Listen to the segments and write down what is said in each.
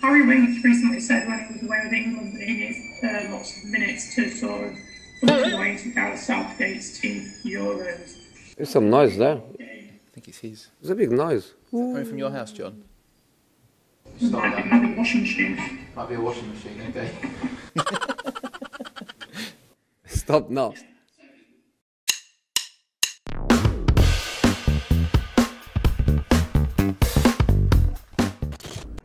Harry Winks recently said when he was away with England that he needs lots of minutes to sort of find a way to Gareth Southgate's team for Euros. There's some noise there. I think it's his. There's a big noise. Coming from your house, John? Might be another washing machine. Might be a washing machine, okay. Stop now.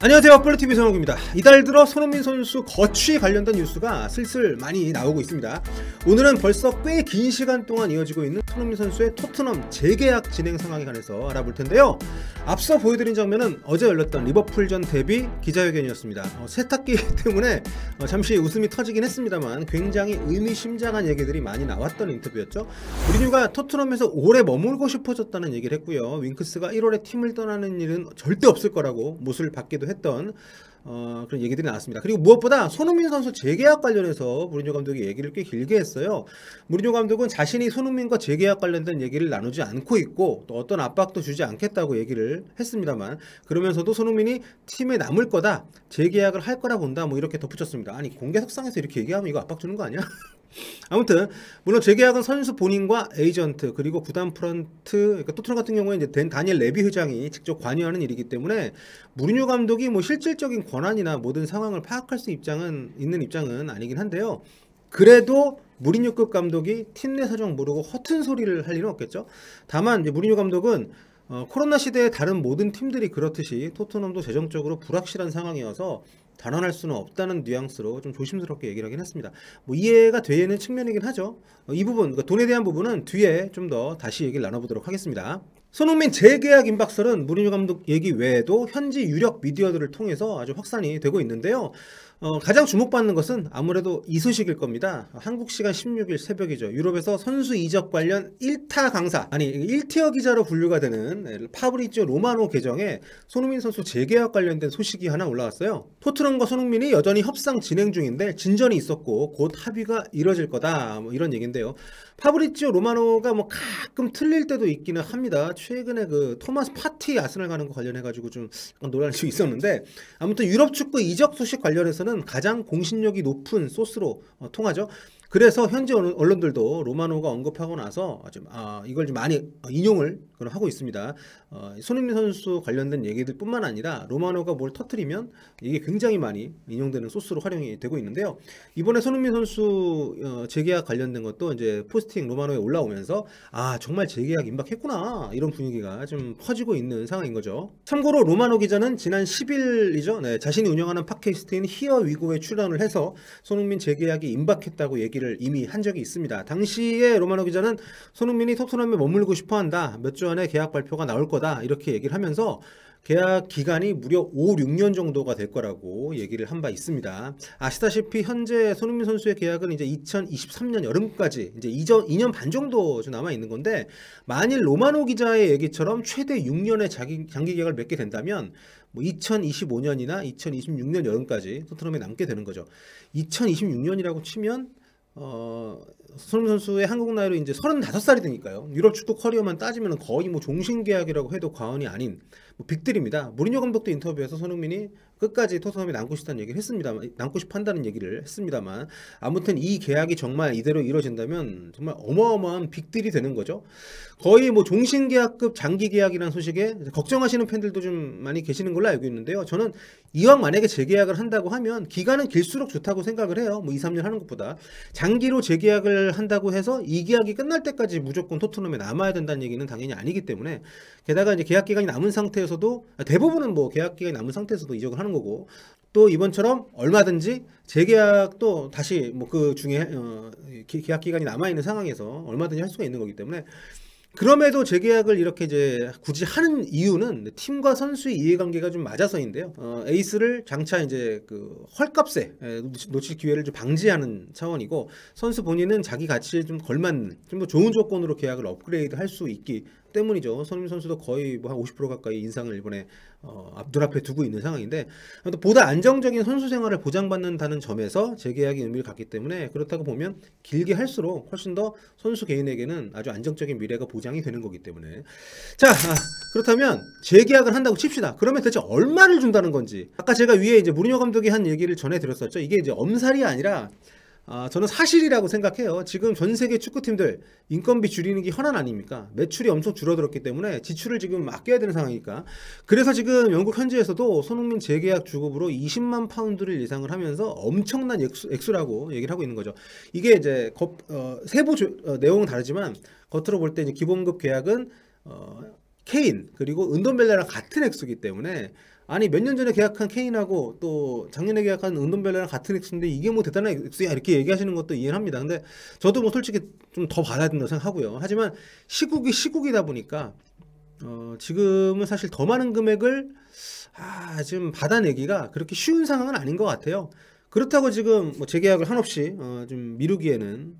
안녕하세요, 볼리TV 손흥민입니다. 이달 들어 손흥민 선수 거취 관련된 뉴스가 슬슬 많이 나오고 있습니다. 오늘은 벌써 꽤 긴 시간 동안 이어지고 있는 손흥민 선수의 토트넘 재계약 진행 상황에 관해서 알아볼 텐데요. 앞서 보여드린 장면은 어제 열렸던 리버풀전 데뷔 기자회견이었습니다. 세탁기 때문에 잠시 웃음이 터지긴 했습니다만 굉장히 의미심장한 얘기들이 많이 나왔던 인터뷰였죠. 무리뉴가 토트넘에서 오래 머물고 싶어졌다는 얘기를 했고요. 윙크스가 1월에 팀을 떠나는 일은 절대 없을 거라고 못을 받기도 했던 그런 얘기들이 나왔습니다. 그리고 무엇보다 손흥민 선수 재계약 관련해서 무리뉴 감독이 얘기를 꽤 길게 했어요. 무리뉴 감독은 자신이 손흥민과 재계약 관련된 얘기를 나누지 않고 있고 또 어떤 압박도 주지 않겠다고 얘기를 했습니다만, 그러면서도 손흥민이 팀에 남을 거다, 재계약을 할 거라 본다, 뭐 이렇게 덧붙였습니다. 아니, 공개석상에서 이렇게 얘기하면 이거 압박 주는 거 아니야? 아무튼 물론 재계약은 선수 본인과 에이전트 그리고 구단 프런트, 그러니까 토트넘 같은 경우에 이제 다니엘 레비 회장이 직접 관여하는 일이기 때문에 무리뉴 감독이 뭐 실질적인 권한이나 모든 상황을 파악할 수 있는 입장은 아니긴 한데요. 그래도 무리뉴급 감독이 팀 내 사정 모르고 허튼 소리를 할 일은 없겠죠. 다만 이제 무리뉴 감독은 코로나 시대의 다른 모든 팀들이 그렇듯이 토트넘도 재정적으로 불확실한 상황이어서 단언할 수는 없다는 뉘앙스로 좀 조심스럽게 얘기를 하긴 했습니다. 뭐 이해가 되는 측면이긴 하죠. 이 부분, 그러니까 돈에 대한 부분은 뒤에 좀 더 다시 얘기를 나눠보도록 하겠습니다. 손흥민 재계약 임박설은 무리뉴 감독 얘기 외에도 현지 유력 미디어들을 통해서 아주 확산이 되고 있는데요. 가장 주목받는 것은 아무래도 이 소식일 겁니다. 한국 시간 16일 새벽이죠. 유럽에서 선수 이적 관련 1타 강사, 아니 1티어 기자로 분류가 되는 파브리지오 로마노 계정에 손흥민 선수 재계약 관련된 소식이 하나 올라왔어요. 토트넘과 손흥민이 여전히 협상 진행 중인데 진전이 있었고 곧 합의가 이뤄질 거다, 뭐 이런 얘기인데요. 파브리지오 로마노가 뭐 가끔 틀릴 때도 있기는 합니다. 최근에 그 토마스 파티 아스날 가는 거 관련해가지고 좀 논란이 좀 있었는데, 아무튼 유럽 축구 이적 소식 관련해서는 가장 공신력이 높은 소스로 통하죠. 그래서 현지 언론들도 로마노가 언급하고 나서 이걸 좀 많이 인용을 하고 있습니다. 손흥민 선수 관련된 얘기들 뿐만 아니라 로마노가 뭘 터뜨리면 이게 굉장히 많이 인용되는 소스로 활용이 되고 있는데요. 이번에 손흥민 선수 재계약 관련된 것도 이제 포스팅 로마노에 올라오면서 정말 재계약 임박했구나, 이런 분위기가 좀 퍼지고 있는 상황인 거죠. 참고로 로마노 기자는 지난 10일이죠. 자신이 운영하는 팟캐스트인 히어 위고에 출연을 해서 손흥민 재계약이 임박했다고 얘기를 이미 한 적이 있습니다. 당시에 로마노 기자는 손흥민이 토트넘에 머물고 싶어한다, 몇 주 안에 계약 발표가 나올 거다, 이렇게 얘기를 하면서 계약 기간이 무려 5, 6년 정도가 될 거라고 얘기를 한 바 있습니다. 아시다시피 현재 손흥민 선수의 계약은 이제 2023년 여름까지 이제 2년 반 정도 남아 있는 건데, 만일 로마노 기자의 얘기처럼 최대 6년의 장기 계약을 맺게 된다면 뭐 2025년이나 2026년 여름까지 토트넘에 남게 되는 거죠. 2026년이라고 치면 손흥민 선수의 한국 나이로 이제 35살이 되니까요. 유럽 축구 커리어만 따지면 거의 뭐 종신 계약이라고 해도 과언이 아닌 빅들입니다. 무리뉴 감독도 인터뷰에서 손흥민이 끝까지 토트넘에 남고 싶다는 얘기를 했습니다만, 남고 싶어 한다는 얘기를 했습니다만, 아무튼 이 계약이 정말 이대로 이루어진다면 정말 어마어마한 빅딜이 되는 거죠. 거의 뭐 종신 계약급 장기 계약이라는 소식에 걱정하시는 팬들도 좀 많이 계시는 걸로 알고 있는데요. 저는 이왕 만약에 재계약을 한다고 하면 기간은 길수록 좋다고 생각을 해요. 뭐 2, 3년 하는 것보다 장기로 재계약을 한다고 해서 이 계약이 끝날 때까지 무조건 토트넘에 남아야 된다는 얘기는 당연히 아니기 때문에, 게다가 이제 계약 기간이 남은 상태에서도 대부분은 뭐 계약 기간이 남은 상태에서도 이적을 하는 거고, 또 이번처럼 얼마든지 재계약도 다시 뭐 그 중에 계약 기간이 남아 있는 상황에서 얼마든지 할 수가 있는 거기 때문에, 그럼에도 재계약을 이렇게 이제 굳이 하는 이유는 팀과 선수의 이해관계가 좀 맞아서인데요. 에이스를 장차 이제 그 헐값에 놓칠 기회를 좀 방지하는 차원이고, 선수 본인은 자기 가치에 좀 걸맞는 좀 더 좋은 조건으로 계약을 업그레이드 할 수 있기 때문이죠. 손흥민 선수도 거의 뭐 한 50% 가까이 인상을 이번에 눈앞에 두고 있는 상황인데 또 보다 안정적인 선수 생활을 보장받는다는 점에서 재계약이 의미를 갖기 때문에 그렇다고 보면 길게 할수록 훨씬 더 선수 개인에게는 아주 안정적인 미래가 보장이 되는 거기 때문에 자 그렇다면 재계약을 한다고 칩시다. 그러면 대체 얼마를 준다는 건지 아까 제가 위에 이제 무리뉴 감독이 한 얘기를 전해드렸었죠. 이게 이제 엄살이 아니라 저는 사실이라고 생각해요. 지금 전 세계 축구팀들 인건비 줄이는 게 현안 아닙니까? 매출이 엄청 줄어들었기 때문에 지출을 지금 아껴야 되는 상황이니까. 그래서 지금 영국 현지에서도 손흥민 재계약 주급으로 20만 파운드를 예상을 하면서 엄청난 액수라고 얘기를 하고 있는 거죠. 이게 이제 세부 내용은 다르지만 겉으로 볼 때 이제 기본급 계약은 케인 그리고 은돈벨레랑 같은 액수이기 때문에 아니 몇 년 전에 계약한 케인하고 또 작년에 계약한 은돈벨레랑 같은 액수인데 이게 뭐 대단한 액수야 이렇게 얘기하시는 것도 이해는 합니다. 근데 저도 뭐 솔직히 좀 더 받아야 된다고 생각하고요. 하지만 시국이다 보니까 지금은 사실 더 많은 금액을 지금 받아내기가 그렇게 쉬운 상황은 아닌 것 같아요. 그렇다고 지금 뭐 재계약을 한없이 좀 미루기에는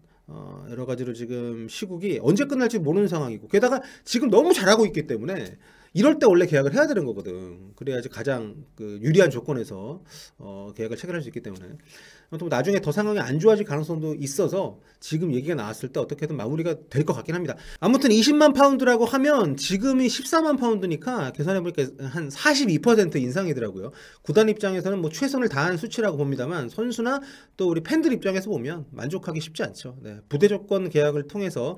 여러 가지로 지금 시국이 언제 끝날지 모르는 상황이고 게다가 지금 너무 잘하고 있기 때문에 이럴 때 원래 계약을 해야 되는 거거든. 그래야지 가장 유리한 조건에서 계약을 체결할 수 있기 때문에 또 나중에 더 상황이 안 좋아질 가능성도 있어서 지금 얘기가 나왔을 때 어떻게든 마무리가 될 것 같긴 합니다. 아무튼 20만 파운드라고 하면 지금이 14만 파운드니까 계산해보니까 한 42% 인상이더라고요. 구단 입장에서는 뭐 최선을 다한 수치라고 봅니다만 선수나 또 우리 팬들 입장에서 보면 만족하기 쉽지 않죠. 네, 부대 조건 계약을 통해서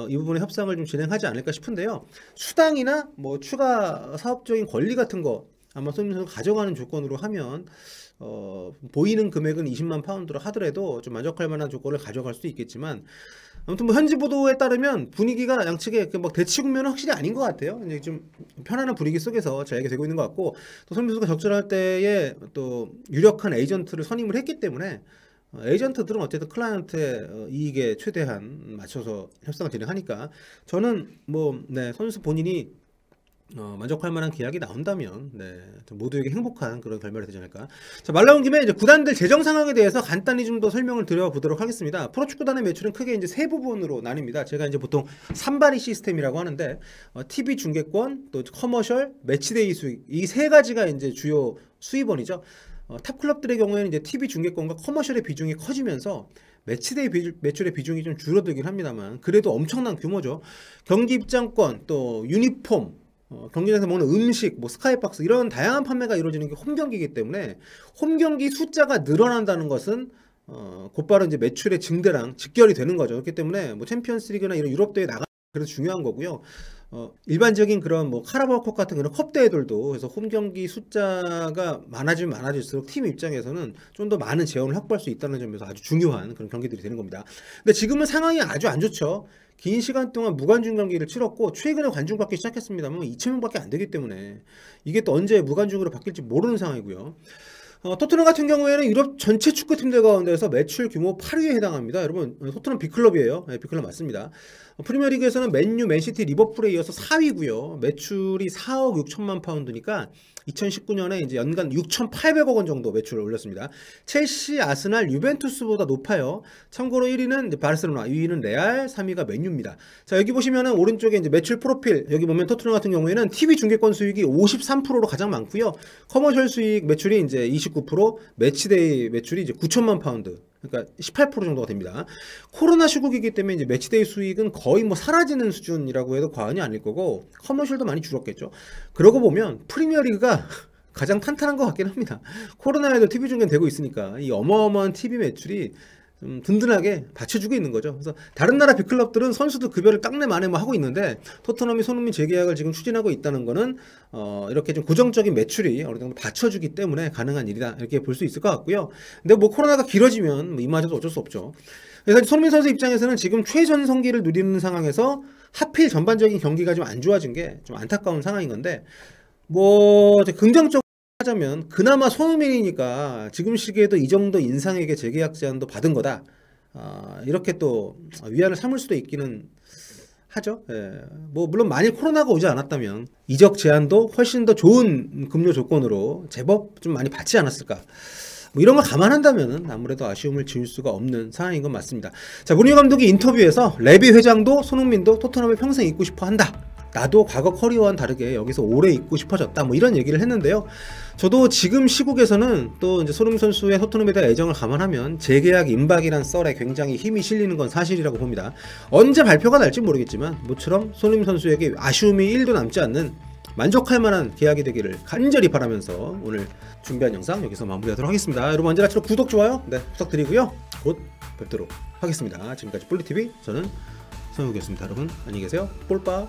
이 부분의 협상을 좀 진행하지 않을까 싶은데요. 수당이나 뭐 추가 사업적인 권리 같은 거 아마 손흥민 선수가 가져가는 조건으로 하면 보이는 금액은 20만 파운드로 하더라도 좀 만족할 만한 조건을 가져갈 수도 있겠지만 아무튼 뭐 현지 보도에 따르면 분위기가 양측에 막 대치 국면은 확실히 아닌 것 같아요. 이제 좀 편안한 분위기 속에서 잘 되고 있는 것 같고 또 손흥민 선수가 적절할 때에 또 유력한 에이전트를 선임을 했기 때문에 에이전트들은 어쨌든 클라이언트의 이익에 최대한 맞춰서 협상을 진행하니까 저는 뭐 선수 본인이 만족할 만한 계약이 나온다면 모두에게 행복한 그런 결말이 되지 않을까. 자, 말 나온 김에 이제 구단들 재정 상황에 대해서 간단히 좀 더 설명을 드려보도록 하겠습니다. 프로축구단의 매출은 크게 이제 세 부분으로 나뉩니다. 제가 이제 보통 산바리 시스템이라고 하는데 TV 중계권, 또 커머셜, 매치데이 수익 이 세 가지가 이제 주요 수입원이죠. 탑 클럽들의 경우에는 이제 TV 중계권과 커머셜의 비중이 커지면서 매치데이 매출의 비중이 좀 줄어들긴 합니다만 그래도 엄청난 규모죠. 경기 입장권, 또 유니폼 경기장에서 먹는 음식, 뭐 스카이박스 이런 다양한 판매가 이루어지는 게 홈경기이기 때문에 홈경기 숫자가 늘어난다는 것은 곧바로 이제 매출의 증대랑 직결이 되는 거죠. 그렇기 때문에 뭐 챔피언스리그나 이런 유럽 대회 나가 그래서 중요한 거고요. 일반적인 그런 뭐 카라바오컵 같은 그런 컵 대회들도 그래서 홈 경기 숫자가 많아지면 많아질수록 팀 입장에서는 좀 더 많은 재원을 확보할 수 있다는 점에서 아주 중요한 그런 경기들이 되는 겁니다. 근데 지금은 상황이 아주 안 좋죠. 긴 시간 동안 무관중 경기를 치렀고 최근에 관중 받기 시작했습니다만 2,000명밖에 안 되기 때문에 이게 또 언제 무관중으로 바뀔지 모르는 상황이고요. 토트넘 같은 경우에는 유럽 전체 축구팀들 가운데서 매출 규모 8위에 해당합니다. 여러분 토트넘 빅클럽이에요. 빅클럽 맞습니다. 프리미어리그에서는 맨유, 맨시티, 리버풀에 이어서 4위고요. 매출이 4억 6천만 파운드니까 2019년에 이제 연간 6,800억 원 정도 매출을 올렸습니다. 첼시, 아스날, 유벤투스보다 높아요. 참고로 1위는 이제 바르셀로나, 2위는 레알, 3위가 맨유입니다. 자, 여기 보시면은 오른쪽에 이제 매출 프로필 여기 보면 토트넘 같은 경우에는 TV 중계권 수익이 53%로 가장 많고요. 커머셜 수익 매출이 이제 29%, 매치데이 매출이 이제 9천만 파운드. 그러니까 18% 정도가 됩니다. 코로나 시국이기 때문에 이제 매치데이 수익은 거의 뭐 사라지는 수준이라고 해도 과언이 아닐 거고 커머셜도 많이 줄었겠죠. 그러고 보면 프리미어리그가 가장 탄탄한 것 같긴 합니다. 코로나에도 TV 중계는 되고 있으니까 이 어마어마한 TV 매출이 좀 든든하게 받쳐주고 있는 거죠. 그래서 다른 나라 빅클럽들은 선수들 급여를 딱 내 만에 뭐 하고 있는데 토트넘이 손흥민 재계약을 지금 추진하고 있다는 거는 이렇게 좀 고정적인 매출이 어느 정도 받쳐주기 때문에 가능한 일이다 이렇게 볼 수 있을 것 같고요. 근데 뭐 코로나가 길어지면 뭐 이마저도 어쩔 수 없죠. 그래서 손흥민 선수 입장에서는 지금 최전성기를 누리는 상황에서 하필 전반적인 경기가 좀 안 좋아진 게 좀 안타까운 상황인 건데 뭐 긍정적으로 하자면 그나마 손흥민이니까 지금 시기에도 이 정도 인상에게 재계약 제안도 받은 거다. 이렇게 또 위안을 삼을 수도 있기는 하죠. 뭐 물론 만일 코로나가 오지 않았다면 이적 제한도 훨씬 더 좋은 급료 조건으로 제법 좀 많이 받지 않았을까. 뭐 이런 걸 감안한다면 아무래도 아쉬움을 지울 수가 없는 상황인 건 맞습니다. 자, 무리뉴 감독이 인터뷰에서 레비 회장도 손흥민도 토트넘에 평생 있고 싶어 한다. 나도 과거 커리어와는 다르게 여기서 오래 있고 싶어졌다 뭐 이런 얘기를 했는데요. 저도 지금 시국에서는 또 이제 손흥민 선수의 토트넘에 대한 애정을 감안하면 재계약 임박이란 썰에 굉장히 힘이 실리는 건 사실이라고 봅니다. 언제 발표가 날지 모르겠지만 모처럼 손흥민 선수에게 아쉬움이 1도 남지 않는 만족할 만한 계약이 되기를 간절히 바라면서 오늘 준비한 영상 여기서 마무리하도록 하겠습니다. 여러분 언제나처럼 구독, 좋아요 부탁드리고요. 곧 뵙도록 하겠습니다. 지금까지 뿔리TV 저는 성욱이었습니다. 여러분 안녕히 계세요. 볼빠.